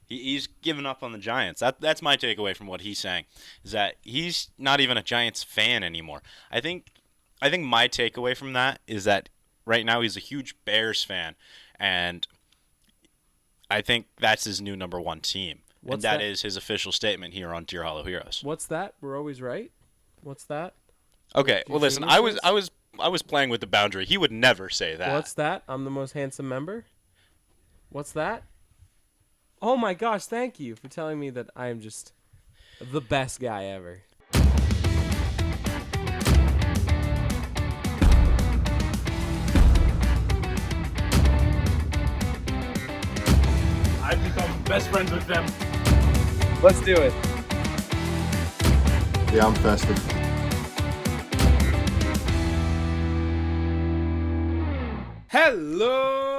He's given up on the Giants. That's my takeaway from what he's saying, is that he's not even a Giants fan anymore. I think my takeaway from that is that right now he's a huge Bears fan, and I think that's his new number one team. And What's that that? is his official statement here on Dear Hollow Heroes. What's that? We're always right. What's that? Okay, Do well listen, I was geniuses? I was I was playing with the boundary. He would never say that. What's that? I'm the most handsome member. What's that? Oh my gosh! Thank you for telling me that I am just the best guy ever. I've become best friends with them. Let's do it. Yeah, I'm festive. Hello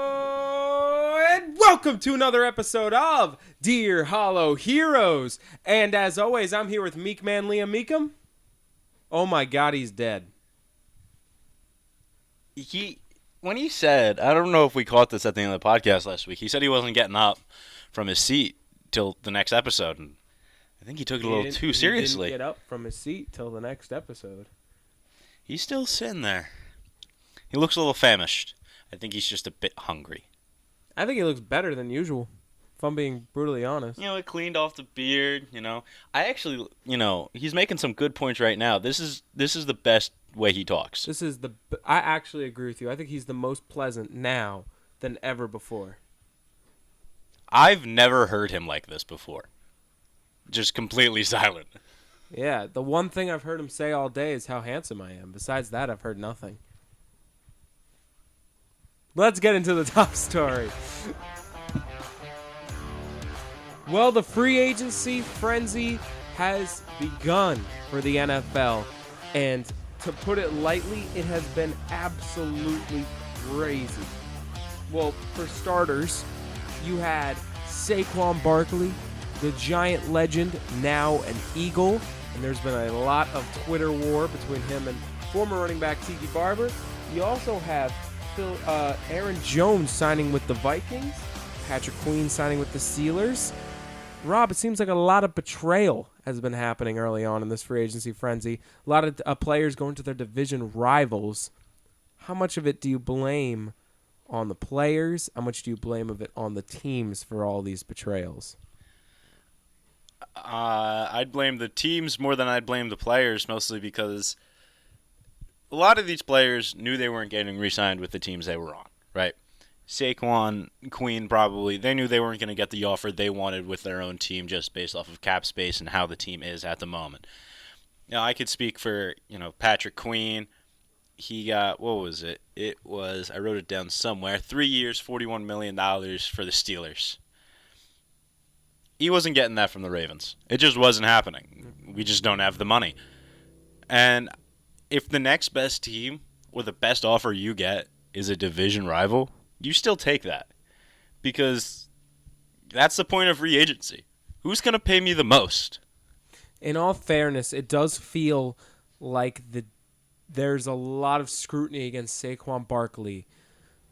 and welcome to another episode of Dear Hollow Heroes. And as always, I'm here with Meek Man Liam Meekum. Oh my God, he's dead. When he said, I don't know if we caught this at the end of the podcast last week, he said he wasn't getting up from his seat till the next episode, and I think he took it a little too seriously. He didn't get up from his seat till the next episode. He's still sitting there. He looks a little famished. I think he's just a bit hungry. I think he looks better than usual, if I'm being brutally honest. He cleaned off the beard, I actually, he's making some good points right now. This is the best way he talks. I actually agree with you. I think he's the most pleasant now than ever before. I've never heard him like this before. Just completely silent. Yeah, the one thing I've heard him say all day is how handsome I am. Besides that, I've heard nothing. Let's get into the top story. Well, the free agency frenzy has begun for the NFL. And to put it lightly, it has been absolutely crazy. Well, for starters, you had Saquon Barkley, the Giant legend, now an Eagle. And there's been a lot of Twitter war between him and former running back Tiki Barber. You also have Aaron Jones signing with the Vikings, Patrick Queen signing with the Steelers. Rob, it seems like a lot of betrayal has been happening early on in this free agency frenzy. A lot of players going to their division rivals. How much of it do you blame on the players? How much do you blame of it on the teams for all these betrayals? I'd blame the teams more than I'd blame the players, mostly because a lot of these players knew they weren't getting re-signed with the teams they were on, right? Saquon, Queen, probably, they knew they weren't going to get the offer they wanted with their own team just based off of cap space and how the team is at the moment. Now, I could speak for, Patrick Queen. He got, what was it? I wrote it down somewhere, 3 years, $41 million for the Steelers. He wasn't getting that from the Ravens. It just wasn't happening. We just don't have the money. And if the next best team or the best offer you get is a division rival, you still take that. Because that's the point of free agency. Who's going to pay me the most? In all fairness, it does feel like there's a lot of scrutiny against Saquon Barkley.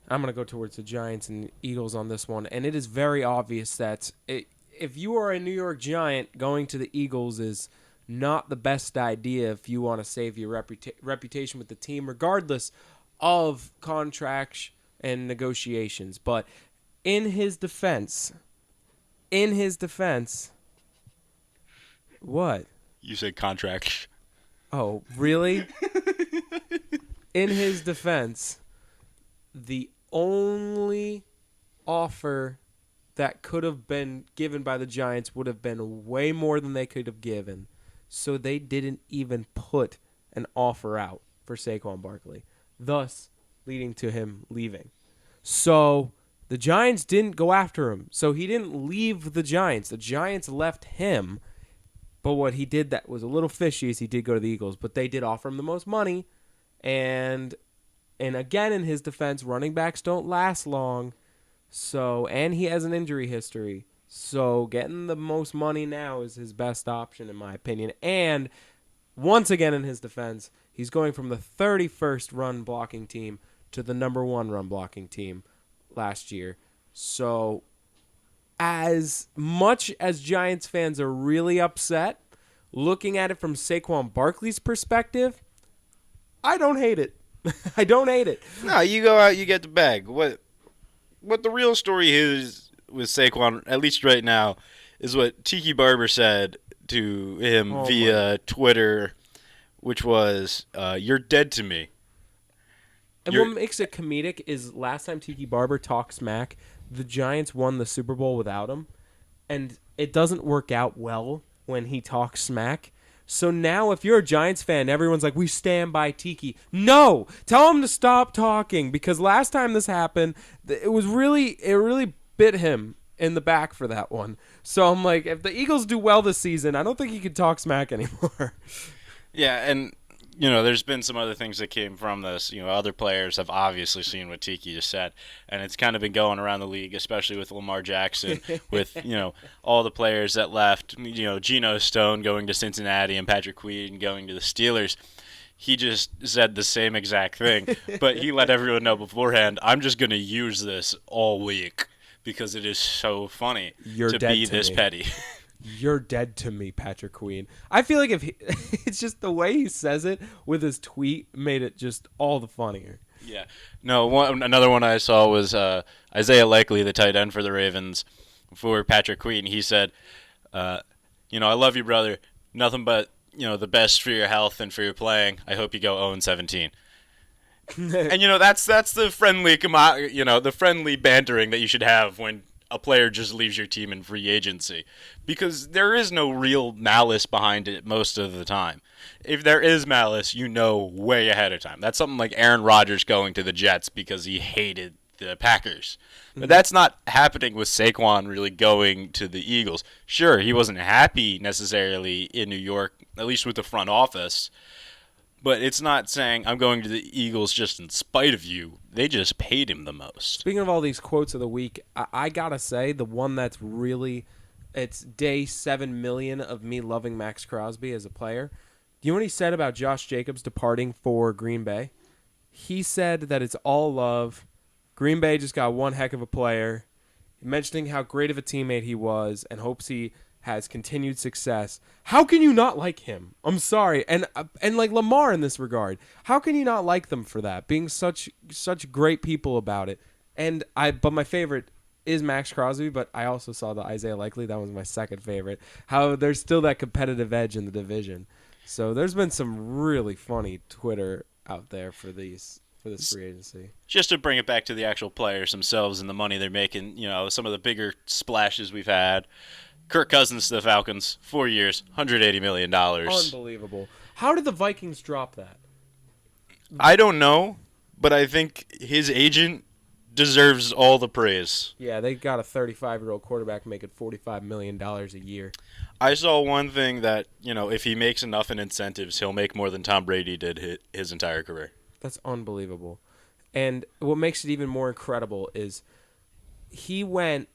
I'm going to go towards the Giants and Eagles on this one. And it is very obvious that if you are a New York Giant, going to the Eagles is not the best idea if you want to save your reputation with the team, regardless of contracts and negotiations. But in his defense, what? You said contract. Oh, really? In his defense, the only offer that could have been given by the Giants would have been way more than they could have given. So they didn't even put an offer out for Saquon Barkley, thus leading to him leaving. So the Giants didn't go after him. So he didn't leave the Giants. The Giants left him. But what he did that was a little fishy is he did go to the Eagles. But they did offer him the most money. And again, in his defense, running backs don't last long. And he has an injury history. So getting the most money now is his best option, in my opinion. And once again, in his defense, he's going from the 31st run blocking team to the number 1 run blocking team last year. So as much as Giants fans are really upset, looking at it from Saquon Barkley's perspective, I don't hate it. I don't hate it. No, you go out, you get the bag. What the real story is with Saquon, at least right now, is what Tiki Barber said to him via Twitter, which was, "You're dead to me." And what makes it comedic is last time Tiki Barber talked smack, the Giants won the Super Bowl without him, and it doesn't work out well when he talks smack. So now if you're a Giants fan, everyone's like, we stand by Tiki. No! Tell him to stop talking, because last time this happened, it really bit him in the back for that one. So I'm like, if the Eagles do well this season, I don't think he can talk smack anymore. Yeah, and there's been some other things that came from this. Other players have obviously seen what Tiki just said, and it's kind of been going around the league, especially with Lamar Jackson, with all the players that left. Geno Stone going to Cincinnati and Patrick Queen going to the Steelers. He just said the same exact thing, but he let everyone know beforehand, I'm just going to use this all week because it is so funny to be this petty. You're dead to me, Patrick Queen. I feel like it's just the way he says it with his tweet made it just all the funnier. Yeah. No, another one I saw was Isaiah Likely, the tight end for the Ravens, for Patrick Queen. He said, I love you, brother. Nothing but, the best for your health and for your playing. I hope you go 0-17. And, that's the friendly, the friendly bantering that you should have when a player just leaves your team in free agency, because there is no real malice behind it most of the time. If there is malice, way ahead of time. That's something like Aaron Rodgers going to the Jets because he hated the Packers. But that's not happening with Saquon really going to the Eagles. Sure, he wasn't happy necessarily in New York, at least with the front office. But it's not saying, I'm going to the Eagles just in spite of you. They just paid him the most. Speaking of all these quotes of the week, I got to say, the one that's really, it's day 7 million of me loving Max Crosby as a player. Do you know what he said about Josh Jacobs departing for Green Bay? He said that it's all love. Green Bay just got one heck of a player. Mentioning how great of a teammate he was and hopes he has continued success. How can you not like him? I'm sorry. And like Lamar in this regard. How can you not like them for that? Being such great people about it. But my favorite is Max Crosby, but I also saw the Isaiah Likely. That was my second favorite. How there's still that competitive edge in the division. So there's been some really funny Twitter out there for this free agency. Just to bring it back to the actual players themselves and the money they're making, some of the bigger splashes we've had. Kirk Cousins to the Falcons, 4 years, $180 million. Unbelievable. How did the Vikings drop that? I don't know, but I think his agent deserves all the praise. Yeah, they got a 35-year-old quarterback making $45 million a year. I saw one thing that, if he makes enough in incentives, he'll make more than Tom Brady did his entire career. That's unbelievable. And what makes it even more incredible is he went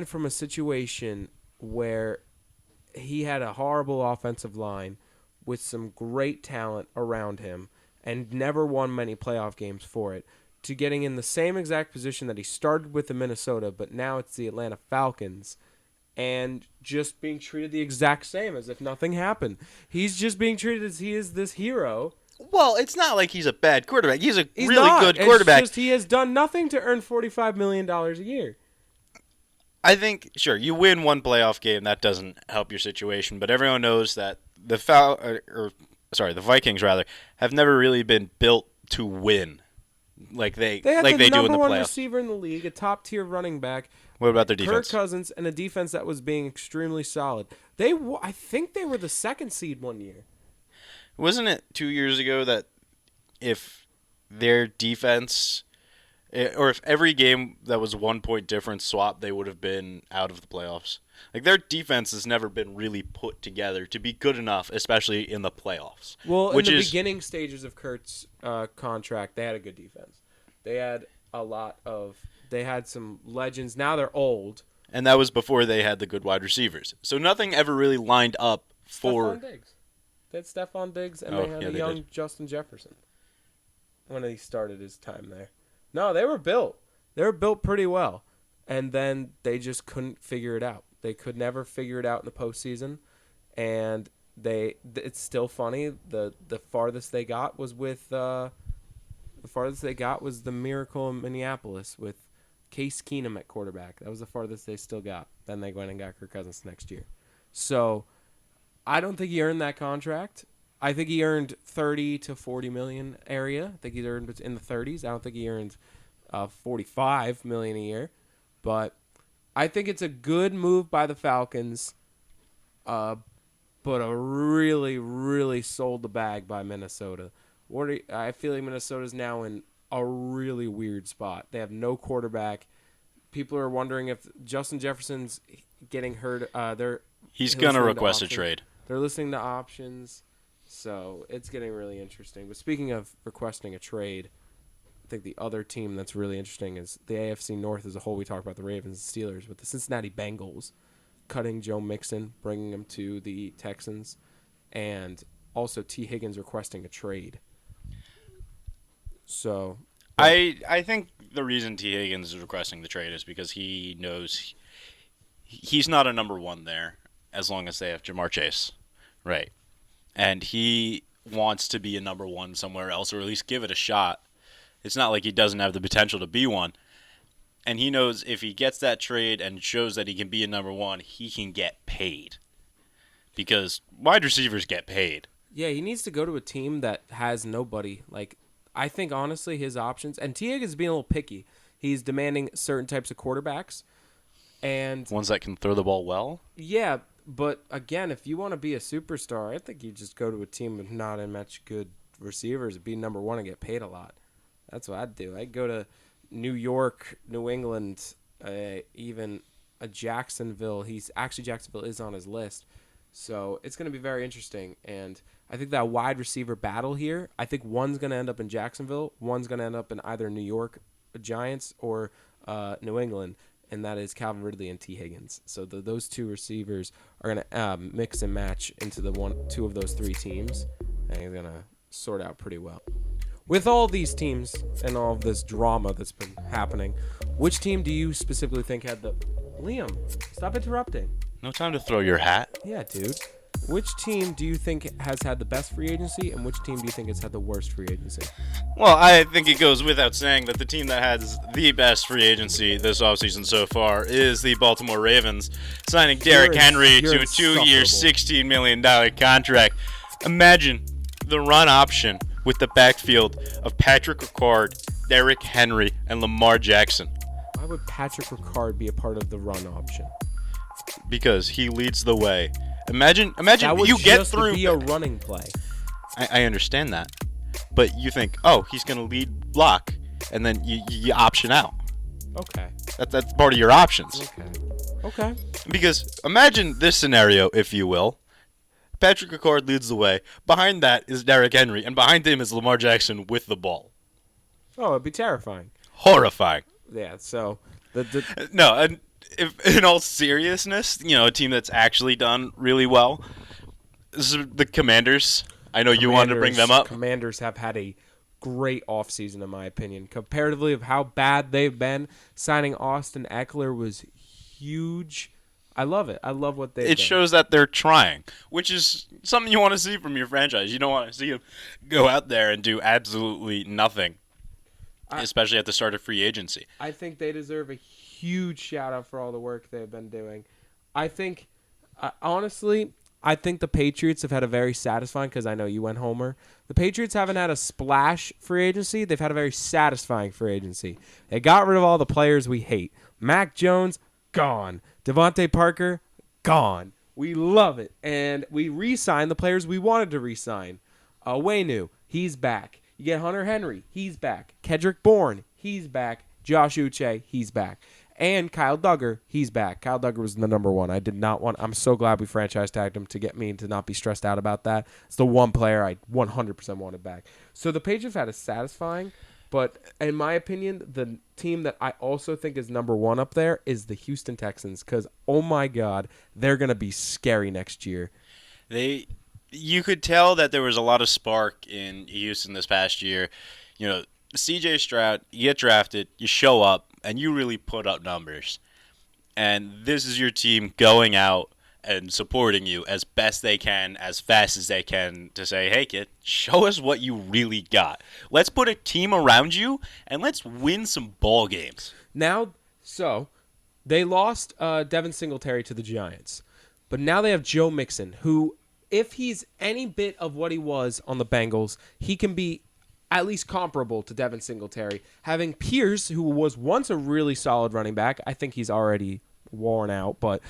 from a situation where he had a horrible offensive line with some great talent around him and never won many playoff games for it, to getting in the same exact position that he started with in Minnesota, but now it's the Atlanta Falcons, and just being treated the exact same as if nothing happened. He's just being treated as he is this hero. Well, it's not like he's a bad quarterback. He's really good quarterback. It's just he has done nothing to earn $45 million a year. I think, sure, you win one playoff game, that doesn't help your situation, but everyone knows that the Vikings have never really been built to win like they do in the playoffs. They had the number one receiver in the league, a top-tier running back. What about their defense? Kirk Cousins, and a defense that was being extremely solid. I think they were the second seed one year. Wasn't it 2 years ago that if their defense, or if every game that was 1 point difference swapped, they would have been out of the playoffs? Like, their defense has never been really put together to be good enough, especially in the playoffs. Well, in the beginning stages of Kurt's contract, they had a good defense. They had they had some legends. Now they're old. And that was before they had the good wide receivers. So nothing ever really lined up for... Stephon Diggs. They had Stephon Diggs, and they had a young Justin Jefferson when he started his time there. No, they were built. They were built pretty well. and then they just couldn't figure it out. They could never figure it out in the postseason, and it's still funny. The farthest they got was the miracle in Minneapolis with Case Keenum at quarterback. That was the farthest they still got. Then they went and got Kirk Cousins next year. So I don't think he earned that contract. I think he earned 30 to 40 million area. I think he earned in the 30s. I don't think he earned 45 million a year. But I think it's a good move by the Falcons. But a really, really sold the bag by Minnesota. I feel like Minnesota's now in a really weird spot. They have no quarterback. People are wondering if Justin Jefferson's getting hurt. He's going to request a trade. They're listening to options. So it's getting really interesting. But speaking of requesting a trade, I think the other team that's really interesting is the AFC North as a whole. We talked about the Ravens and Steelers, but the Cincinnati Bengals cutting Joe Mixon, bringing him to the Texans, and also T. Higgins requesting a trade. So I think the reason T. Higgins is requesting the trade is because he knows he's not a number one there as long as they have Jamar Chase. Right. And he wants to be a number one somewhere else, or at least give it a shot. It's not like he doesn't have the potential to be one. And he knows if he gets that trade and shows that he can be a number one, he can get paid. Because wide receivers get paid. Yeah, he needs to go to a team that has nobody. Like, I think, honestly, his options... And T. Higgins is being a little picky. He's demanding certain types of quarterbacks. And ones that can throw the ball well? Yeah, but again, if you want to be a superstar, I think you just go to a team with not as much good receivers, be number one, and get paid a lot. That's what I'd do. I'd go to New York, New England, even a Jacksonville. Jacksonville is on his list. So it's going to be very interesting. And I think that wide receiver battle here, I think one's going to end up in Jacksonville. One's going to end up in either New York Giants or New England. And that is Calvin Ridley and T. Higgins. So those two receivers are going to mix and match into two of those three teams. And he's going to sort out pretty well. With all these teams and all of this drama that's been happening, which team do you specifically think had the... Liam, stop interrupting. No time to throw your hat. Yeah, dude. Which team do you think has had the best free agency, and which team do you think has had the worst free agency? Well, I think it goes without saying that the team that has the best free agency this offseason so far is the Baltimore Ravens, signing Derrick Henry to a 2-year, $16 million contract. Imagine the run option with the backfield of Patrick Ricard, Derrick Henry, and Lamar Jackson. Why would Patrick Ricard be a part of the run option? Because he leads the way. Imagine that would you get just through. Be a running play. I understand that, but you think, oh, he's going to lead block, and then you option out. Okay. That's part of your options. Okay. Because imagine this scenario, if you will. Patrick Ricard leads the way. Behind that is Derrick Henry, and behind him is Lamar Jackson with the ball. Oh, it'd be terrifying. Horrifying. Yeah. So no. And if, in all seriousness, a team that's actually done really well is the Commanders. I know you wanted to bring them up. Commanders have had a great offseason, in my opinion. Comparatively of how bad they've been, signing Austin Eckler was huge. I love it. I love what they've done. It shows that they're trying, which is something you want to see from your franchise. You don't want to see them go out there and do absolutely nothing, especially at the start of free agency. I think they deserve a huge shout-out for all the work they've been doing. I think, honestly, the Patriots have had a very satisfying, because I know you went Homer. The Patriots haven't had a splash free agency. They've had a very satisfying free agency. They got rid of all the players we hate. Mac Jones, gone. Devontae Parker, gone. We love it. And we re-signed the players we wanted to re-sign. Waynu, he's back. You get Hunter Henry, he's back. Kedrick Bourne, he's back. Josh Uche, he's back. And Kyle Duggar, he's back. Kyle Duggar was the number one. I'm so glad we franchise tagged him to get me to not be stressed out about that. It's the one player I 100% wanted back. So the Patriots had a satisfying, but in my opinion, the team that I also think is number one up there is the Houston Texans, because, oh my God, they're going to be scary next year. You could tell that there was a lot of spark in Houston this past year. CJ Stroud, you get drafted, you show up, and you really put up numbers, and this is your team going out and supporting you as best they can, as fast as they can, to say, hey, kid, show us what you really got. Let's put a team around you, and let's win some ball games. Now, so they lost Devin Singletary to the Giants, but now they have Joe Mixon, who, if he's any bit of what he was on the Bengals, he can be at least comparable to Devin Singletary. Having Pierce, who was once a really solid running back, I think he's already worn out, but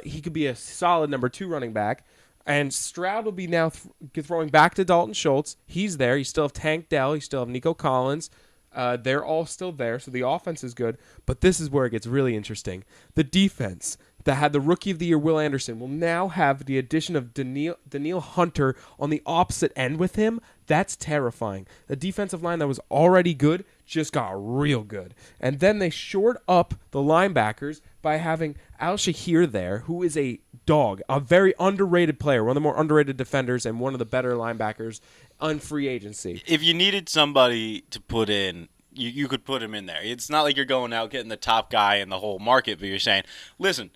he could be a solid number 2 running back. And Stroud will be now throwing back to Dalton Schultz. He's there. You still have Tank Dell. You still have Nico Collins. They're all still there, so the offense is good. But this is where it gets really interesting. The defense that had the Rookie of the Year, Will Anderson, will now have the addition of Daniil Hunter on the opposite end with him. That's terrifying. The defensive line that was already good just got real good. And then they shored up the linebackers by having Al Shahir there, who is a dog, a very underrated player, one of the more underrated defenders and one of the better linebackers on free agency. If you needed somebody to put in, you could put him in there. It's not like you're going out getting the top guy in the whole market, but you're saying, listen,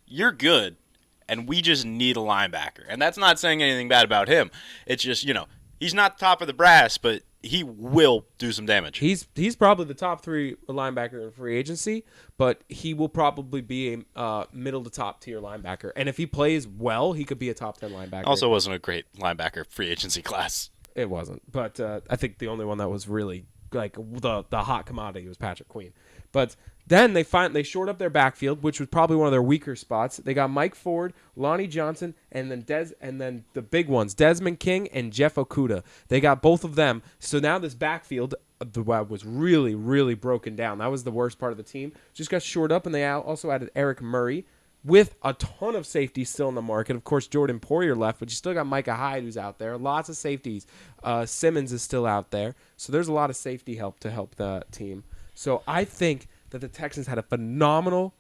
you're good, and we just need a linebacker. And that's not saying anything bad about him. It's just, he's not top of the brass, but he will do some damage. He's probably the top 3 linebacker in free agency, but he will probably be a middle to top tier linebacker. And if he plays well, he could be a top 10 linebacker. Also wasn't a great linebacker free agency class. It wasn't, but I think the only one that was really like the hot commodity was Patrick Queen. But then they shored up their backfield, which was probably one of their weaker spots. They got Mike Ford, Lonnie Johnson, and then the big ones, Desmond King and Jeff Okuda. They got both of them. So now this backfield was really, really broken down. That was the worst part of the team. Just got shored up, and they also added Eric Murray with a ton of safeties still in the market. Of course, Jordan Poyer left, but you still got Micah Hyde who's out there. Lots of safeties. Simmons is still out there. So there's a lot of safety help to help the team. So I think that the Texans had a phenomenal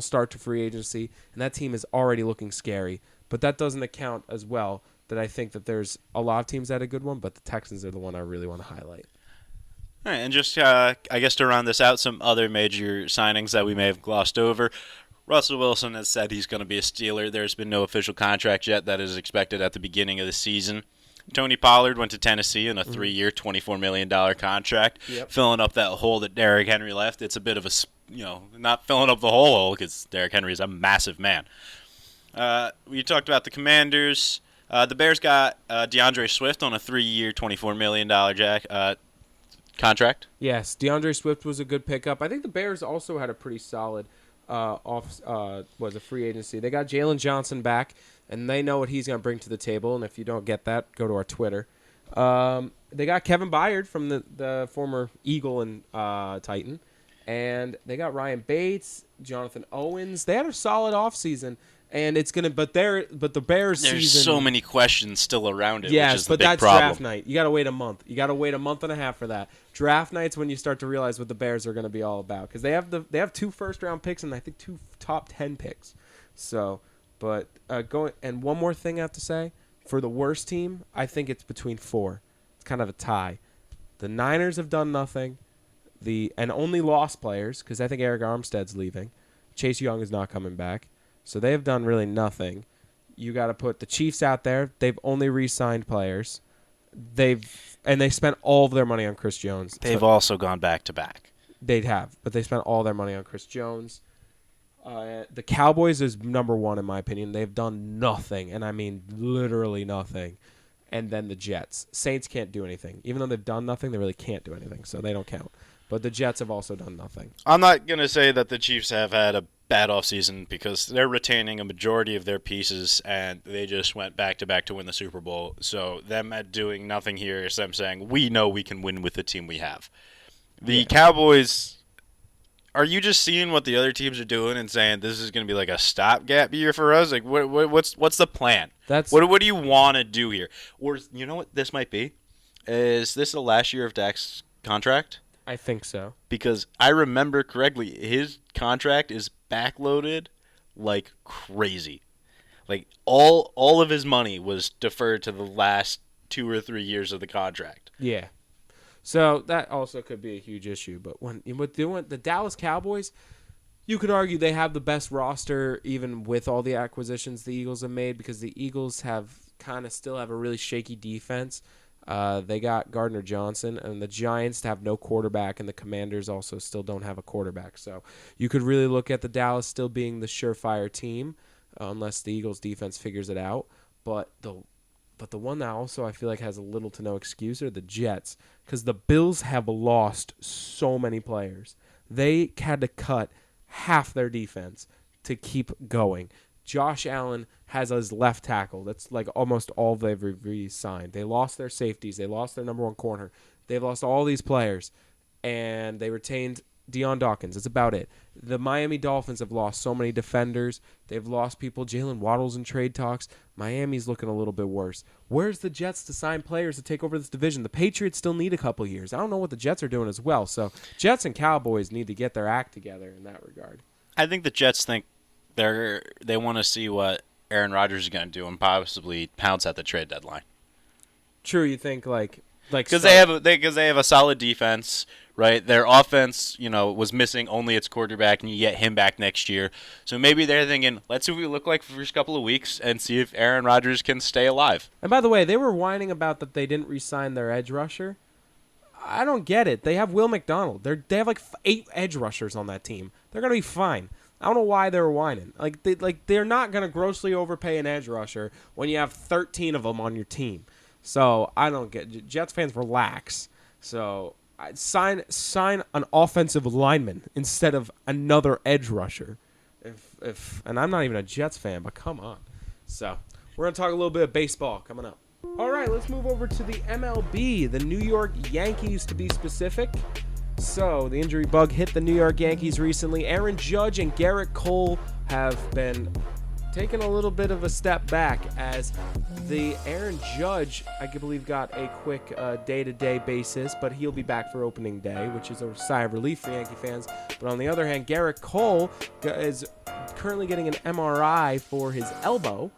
start to free agency, and that team is already looking scary. But that doesn't account as well that I think that there's a lot of teams that had a good one, but the Texans are the one I really want to highlight. All right, and just, I guess to round this out, some other major signings that we may have glossed over. Russell Wilson has said he's going to be a Steeler. There's been no official contract yet. That is expected at the beginning of the season. Tony Pollard went to Tennessee in a 3-year, $24 million contract, filling up that hole that Derrick Henry left. It's a bit of not filling up the whole hole because Derrick Henry is a massive man. We talked about the Commanders. The Bears got DeAndre Swift on a 3-year, $24 million contract. Yes, DeAndre Swift was a good pickup. I think the Bears also had a pretty solid a free agency. They got Jalen Johnson back, and they know what he's going to bring to the table. And if you don't get that, go to our Twitter. They got Kevin Byard from the former Eagle and Titan, and they got Ryan Bates, Jonathan Owens. They had a solid offseason, and it's gonna. But the Bears There's season. so many questions still around it. Yes, which is but the big that's problem. draft night. You got to wait a month. You got to wait a month and a half for that. Draft night's when you start to realize what the Bears are going to be all about, because they have 2 first-round picks and I think 2 top 10 picks. So, but and one more thing I have to say for the worst team, I think it's between 4. It's kind of a tie. The Niners have done nothing, and only lost players because I think Eric Armstead's leaving. Chase Young is not coming back, so they have done really nothing. You got to put the Chiefs out there. They've only re-signed players. They spent all of their money on Chris Jones. They've also gone back-to-back. They'd have, but they spent all their money on Chris Jones. The Cowboys is number 1 in my opinion. They've done nothing, and I mean literally nothing. And then the Jets. Saints can't do anything. Even though they've done nothing, they really can't do anything, so they don't count. But the Jets have also done nothing. I'm not going to say that the Chiefs have had a bad offseason because they're retaining a majority of their pieces, and they just went back-to-back to win the Super Bowl. So them doing nothing here is them saying, we know we can win with the team we have. The Cowboys, are you just seeing what the other teams are doing and saying this is going to be like a stopgap year for us? Like, what's the plan? What do you want to do here? Or you know what this might be? Is this the last year of Dak's contract? I think so. Because I remember correctly, his contract is backloaded like crazy. Like all of his money was deferred to the last 2 or 3 years of the contract. Yeah. So that also could be a huge issue. But with the Dallas Cowboys, you could argue they have the best roster even with all the acquisitions the Eagles have made, because the Eagles still have a really shaky defense. They got Gardner Johnson, and the Giants have no quarterback, and the Commanders also still don't have a quarterback. So you could really look at the Dallas still being the surefire team, unless the Eagles defense figures it out. But the one that also I feel like has a little to no excuse are the Jets, because the Bills have lost so many players. They had to cut half their defense to keep going. Josh Allen has his left tackle. That's like almost all they've re-signed. They lost their safeties. They lost their number one corner. They've lost all these players, and they retained Deion Dawkins. That's about it. The Miami Dolphins have lost so many defenders. They've lost people. Jalen Waddle's in trade talks. Miami's looking a little bit worse. Where's the Jets to sign players to take over this division? The Patriots still need a couple years. I don't know what the Jets are doing as well. So Jets and Cowboys need to get their act together in that regard. I think the Jets think they want to see what Aaron Rodgers is going to do and possibly pounce at the trade deadline. True, you think like because they have a solid defense, right? Their offense, was missing only its quarterback, and you get him back next year. So maybe they're thinking, let's see what we look like for the first couple of weeks and see if Aaron Rodgers can stay alive. And by the way, they were whining about that they didn't re-sign their edge rusher. I don't get it. They have Will McDonald. They have like 8 edge rushers on that team. They're gonna be fine. I don't know why they were whining. They're not gonna grossly overpay an edge rusher when you have 13 of them on your team. So I don't get. Jets fans, relax. So sign an offensive lineman instead of another edge rusher. And I'm not even a Jets fan, but come on. So we're gonna talk a little bit of baseball coming up. All right, let's move over to the MLB, the New York Yankees to be specific. So the injury bug hit the New York Yankees recently. Aaron Judge and Gerrit Cole have been taking a little bit of a step back, as the Aaron Judge, I believe, got a quick day-to-day basis, but he'll be back for opening day, which is a sigh of relief for Yankee fans. But on the other hand, Gerrit Cole is currently getting an MRI for his elbow,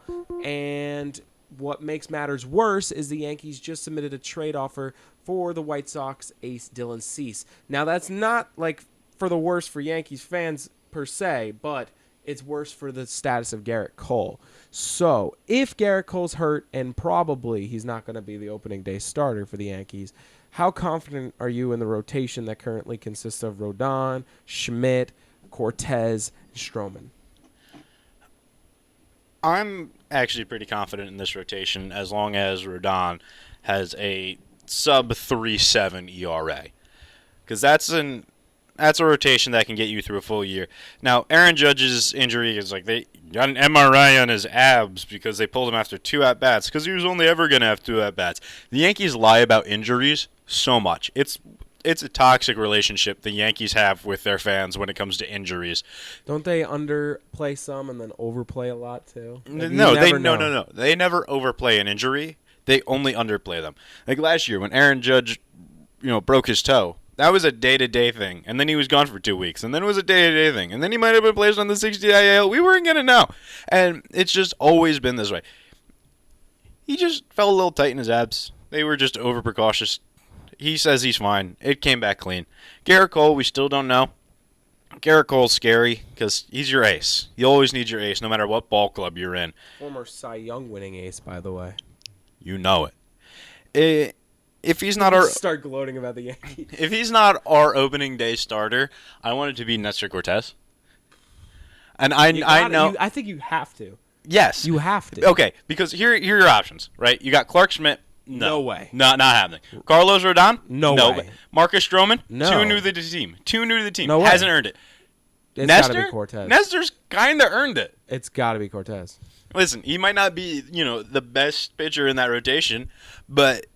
and what makes matters worse is the Yankees just submitted a trade offer for the White Sox ace Dylan Cease. Now, that's not like for the worst for Yankees fans per se, but it's worse for the status of Gerrit Cole. So if Gerrit Cole's hurt, and probably he's not going to be the opening day starter for the Yankees, how confident are you in the rotation that currently consists of Rodon, Schmidt, Cortez, and Stroman? I'm actually pretty confident in this rotation as long as Rodon has a sub 3.7 ERA, because that's a rotation that can get you through a full year. Now, Aaron Judge's injury is like they got an MRI on his abs because they pulled him after 2 at-bats because he was only ever going to have 2 at-bats. The Yankees lie about injuries so much. It's a toxic relationship the Yankees have with their fans when it comes to injuries. Don't they underplay some and then overplay a lot too? No. They never overplay an injury. They only underplay them. Like last year when Aaron Judge, broke his toe. That was a day-to-day thing, and then he was gone for 2 weeks, and then it was a day-to-day thing, and then he might have been placed on the 60 IL. We weren't going to know, and it's just always been this way. He just fell a little tight in his abs. They were just over-precautious. He says he's fine. It came back clean. Gerrit Cole, we still don't know. Gerrit Cole's scary because he's your ace. You always need your ace no matter what ball club you're in. Former Cy Young winning ace, by the way. You know it. If he's not our start gloating about the Yankees. If he's not our opening day starter, I want it to be Nestor Cortez. And I know I think you have to. Yes. You have to. Okay, because here are your options, right? You got Clark Schmidt. No way. Not happening. Carlos Rodon? No way. Marcus Stroman? No. Too new to the team. No way. Hasn't earned it. It's Nestor? got to be Cortez. Nestor's kind of earned it. It's got to be Cortez. Listen, he might not be, the best pitcher in that rotation, but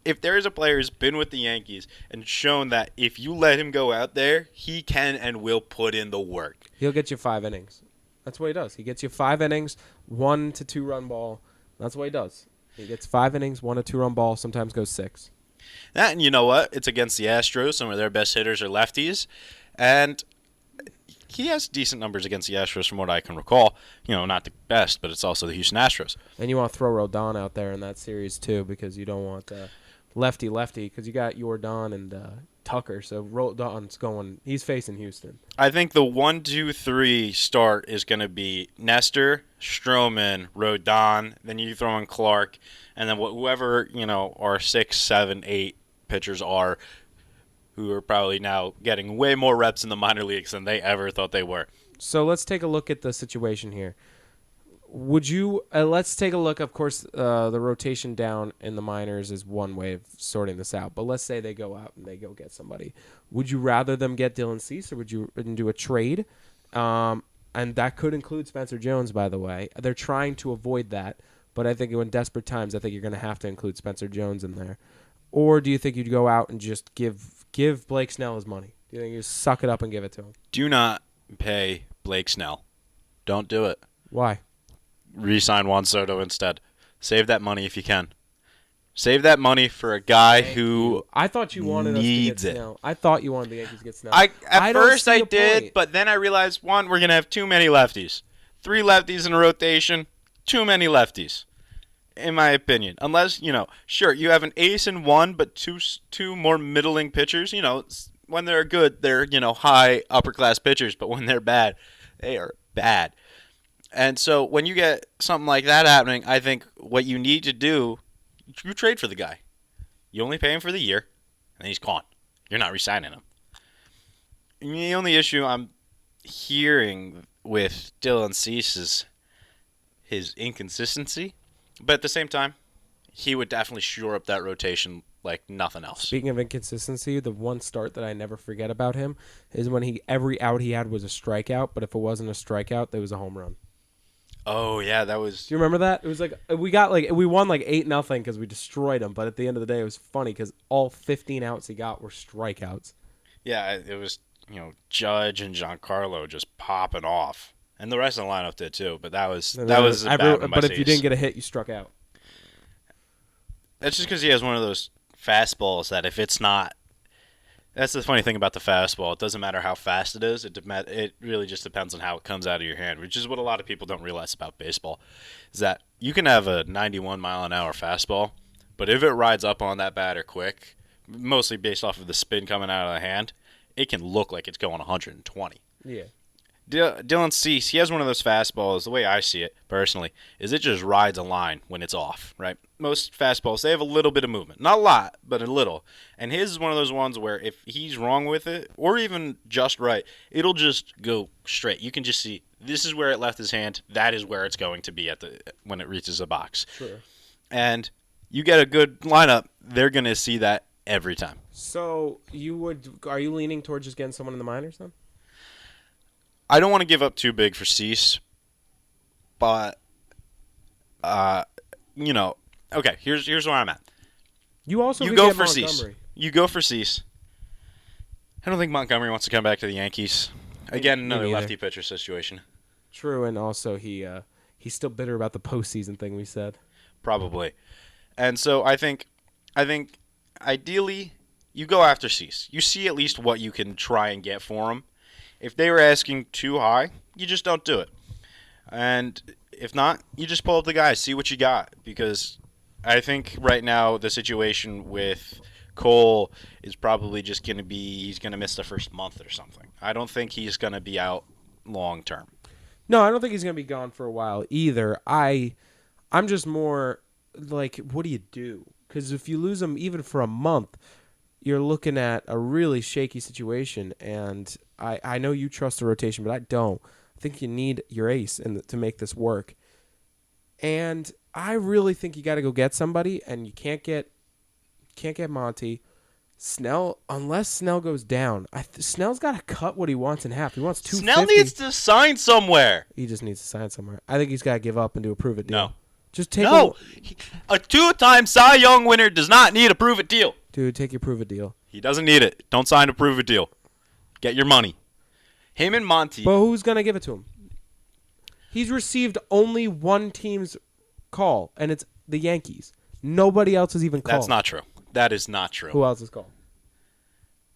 if there is a player who's been with the Yankees and shown that if you let him go out there, he can and will put in the work. He'll get you 5 innings. That's what he does. He gets you 5 innings, 1 to 2 run ball. That's what he does. He gets 5 innings, 1 to 2 run ball, sometimes goes 6. And you know what? It's against the Astros. Some of their best hitters are lefties. And he has decent numbers against the Astros from what I can recall. Not the best, but it's also the Houston Astros. And you want to throw Rodon out there in that series too, because you don't want lefty, because you got Jordan and Tucker. So Rodon's going. He's facing Houston. I think the 1-2-3 start is going to be Nestor, Stroman, Rodon. Then you throw in Clark, and then whoever our 6, 7, 8 pitchers are, who are probably now getting way more reps in the minor leagues than they ever thought they were. So let's take a look at the situation here. Would you? Let's take a look. Of course, the rotation down in the minors is one way of sorting this out. But let's say they go out and they go get somebody. Would you rather them get Dylan Cease, or would you do a trade? And that could include Spencer Jones, by the way. They're trying to avoid that, but I think in desperate times, I think you're going to have to include Spencer Jones in there. Or do you think you'd go out and just give Blake Snell his money? Do you think you just suck it up and give it to him? Do not pay Blake Snell. Don't do it. Why? Re-sign Juan Soto instead. Save that money if you can. Save that money for a guy who I thought you wanted us to get needs it. Snell. I thought you wanted the Yankees to get Snell. At don't first see I a did, point. but then I realized, one, we're going to have too many lefties. 3 lefties in a rotation, too many lefties, in my opinion. Unless, sure, you have an ace in one, but two more middling pitchers. When they're good, they're, high upper-class pitchers, but when they're bad, they are bad. And so when you get something like that happening, I think what you need to do, you trade for the guy. You only pay him for the year, and he's gone. You're not re-signing him. And the only issue I'm hearing with Dylan Cease is his inconsistency. But at the same time, he would definitely shore up that rotation like nothing else. Speaking of inconsistency, the one start that I never forget about him is when every out he had was a strikeout, but if it wasn't a strikeout, there was a home run. Oh yeah, that was. Do you remember that? It was like we won like 8-0 because we destroyed him. But at the end of the day, it was funny because all 15 outs he got were strikeouts. Yeah, it was Judge and Giancarlo just popping off, and the rest of the lineup did too. But that was a bad one by But if you Cease. didn't get a hit, you struck out. That's just because he has one of those fastballs that if it's not. That's the funny thing about the fastball. It doesn't matter how fast it is. It really just depends on how it comes out of your hand, which is what a lot of people don't realize about baseball, is that you can have a 91-mile-an-hour fastball, but if it rides up on that batter quick, mostly based off of the spin coming out of the hand, it can look like it's going 120. Yeah. Dylan Cease, he has one of those fastballs, the way I see it, personally, is it just rides a line when it's off, right? Most fastballs, they have a little bit of movement. Not a lot, but a little. And his is one of those ones where if he's wrong with it, or even just right, it'll just go straight. You can just see, this is where it left his hand, that is where it's going to be when it reaches a box. Sure. And you get a good lineup, they're going to see that every time. So are you leaning towards just getting someone in the minors then? I don't want to give up too big for Cease, but, okay, here's where I'm at. You also You could go get for Montgomery. Cease. You go for Cease. I don't think Montgomery wants to come back to the Yankees. Again, Me another neither. lefty pitcher situation. True, and also he's still bitter about the postseason thing we said. Probably. And so I think ideally you go after Cease. You see at least what you can try and get for him. If they were asking too high, you just don't do it. And if not, you just pull up the guys, see what you got. Because I think right now the situation with Cole is probably just going to be he's going to miss the first month or something. I don't think he's going to be out long term. No, I don't think he's going to be gone for a while either. I'm just more like, what do you do? Because if you lose him even for a month, you're looking at a really shaky situation. And I know you trust the rotation, but I don't. I think you need your ace to make this work. And I really think you got to go get somebody, and you can't get Monty. Snell, unless Snell goes down, Snell's got to cut what he wants in half. He wants 250. Snell needs to sign somewhere. He just needs to sign somewhere. I think he's got to give up and do a prove it deal. No. Just take a 2-time Cy Young winner does not need a prove it deal. Dude, take your prove it deal. He doesn't need it. Don't sign a prove it deal. Get your money. Him and Monty. But who's going to give it to him? He's received only one team's call, and it's the Yankees. Nobody else has even called. That's not true. That is not true. Who else has called?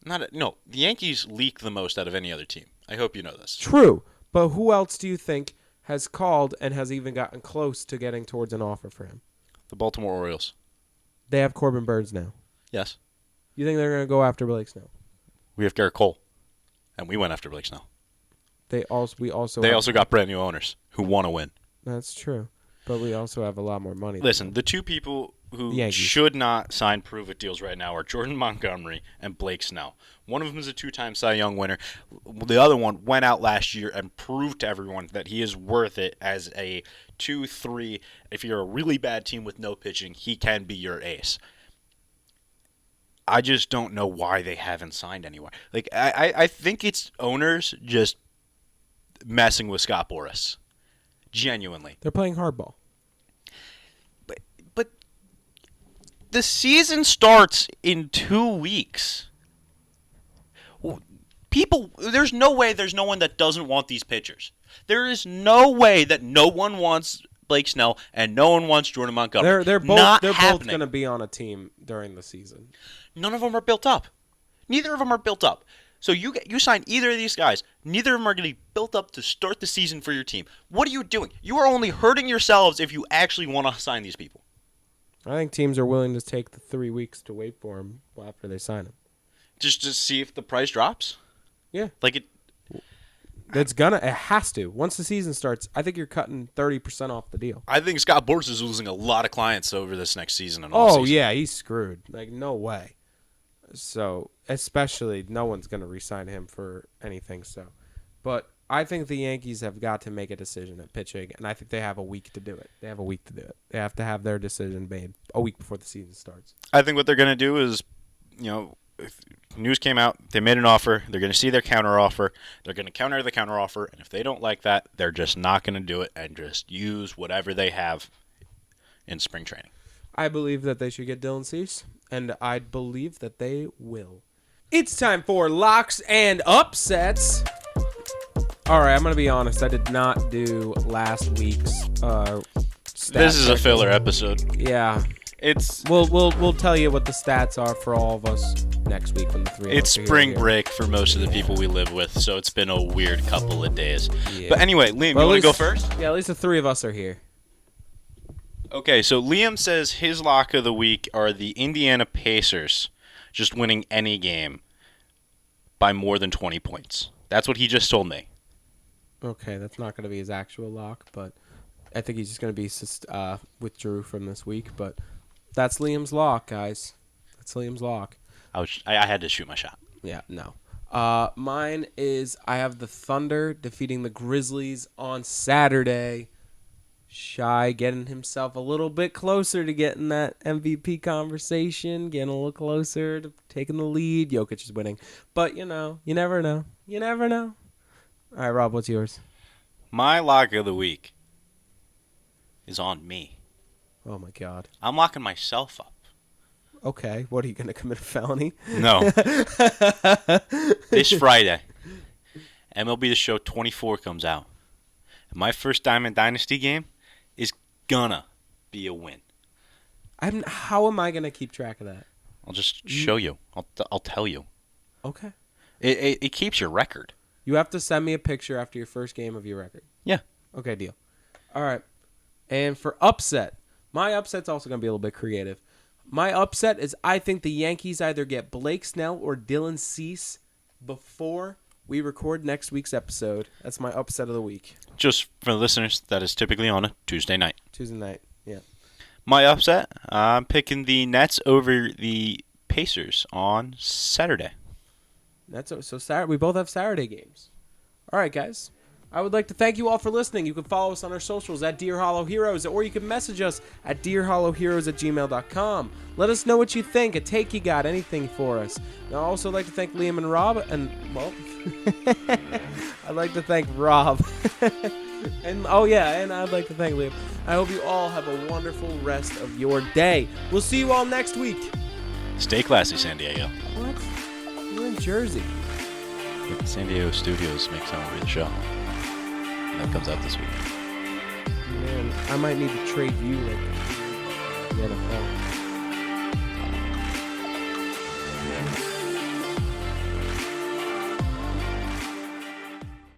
No, the Yankees leak the most out of any other team. I hope you know this. True. But who else do you think has called and has even gotten close to getting towards an offer for him? The Baltimore Orioles. They have Corbin Burns now. Yes. You think they're going to go after Blake Snell? We have Gerrit Cole, and we went after Blake Snell. We also got brand new owners who want to win. That's true. But we also have a lot more money. Listen, the two people who Yankees. should not sign prove-it deals right now are Jordan Montgomery and Blake Snell. One of them is a two-time Cy Young winner. The other one went out last year and proved to everyone that he is worth it as a 2-3. If you're a really bad team with no pitching, he can be your ace. I just don't know why they haven't signed anywhere. Like I think it's owners just messing with Scott Boras. Genuinely. They're playing hardball. But the season starts in 2 weeks. There's no way there's no one that doesn't want these pitchers. There is no way that no one wants Blake Snell and no one wants Jordan Montgomery. They're both going to be on a team during the season. None of them are built up. Neither of them are built up. So you sign either of these guys. Neither of them are going to be built up to start the season for your team. What are you doing? You are only hurting yourselves if you actually want to sign these people. I think teams are willing to take the 3 weeks to wait for him after they sign him. Just to see if the price drops? Yeah. Like it has to. Once the season starts, I think you're cutting 30% off the deal. I think Scott Boras is losing a lot of clients over this next season and all season. Yeah, he's screwed. Like, no way. So, especially, no one's going to re-sign him for anything. So, but I think the Yankees have got to make a decision at pitching, and I think they have a week to do it. They have to have their decision made a week before the season starts. I think what they're going to do is, if news came out, they made an offer, they're going to see their counteroffer, they're going to counter the counteroffer, and if they don't like that, they're just not going to do it and just use whatever they have in spring training. I believe that they should get Dylan Cease, and I believe that they will. It's time for locks and upsets. All right, I'm going to be honest. I did not do last week's stats. This is a filler episode. Yeah. We'll tell you what the stats are for all of us next week when the three of us It's are spring here. break for most of the people we live with, so it's been a weird couple of days. Yeah. But anyway, Liam, you want to go first? Yeah, at least the three of us are here. Okay, so Liam says his lock of the week are the Indiana Pacers just winning any game by more than 20 points. That's what he just told me. Okay, that's not going to be his actual lock, but I think he's just going to be withdrew from this week. But that's Liam's lock, guys. That's Liam's lock. I had to shoot my shot. Yeah, no. Mine is I have the Thunder defeating the Grizzlies on Saturday. Shai getting himself a little bit closer to getting that MVP conversation, getting a little closer to taking the lead. Jokic is winning. But, you never know. You never know. All right, Rob, what's yours? My lock of the week is on me. Oh, my God. I'm locking myself up. Okay, what, are you going to commit a felony? No. This Friday, MLB The Show 24 comes out. My first Diamond Dynasty game is gonna be a win. How am I going to keep track of that? I'll just show you. I'll tell you. Okay. It keeps your record. You have to send me a picture after your first game of your record. Yeah. Okay, deal. All right. And for upset, my upset's also going to be a little bit creative. My upset is I think the Yankees either get Blake Snell or Dylan Cease before we record next week's episode. That's my upset of the week. Just for the listeners, that is typically on a Tuesday night. Tuesday night, yeah. My upset, I'm picking the Nets over the Pacers on Saturday. So Saturday, we both have Saturday games. All right, guys. I would like to thank you all for listening. You can follow us on our socials at Dear Hollow Heroes, or you can message us at dearhollowheroes@gmail.com. Let us know what you think, a take you got, anything for us. And I'd also like to thank Liam and Rob, and, well, I'd like to thank Rob. and I'd like to thank Liam. I hope you all have a wonderful rest of your day. We'll see you all next week. Stay classy, San Diego. What? You're in Jersey. San Diego Studios makes Hungry the show. And that comes out this week. Man, I might need to trade you like the NFL.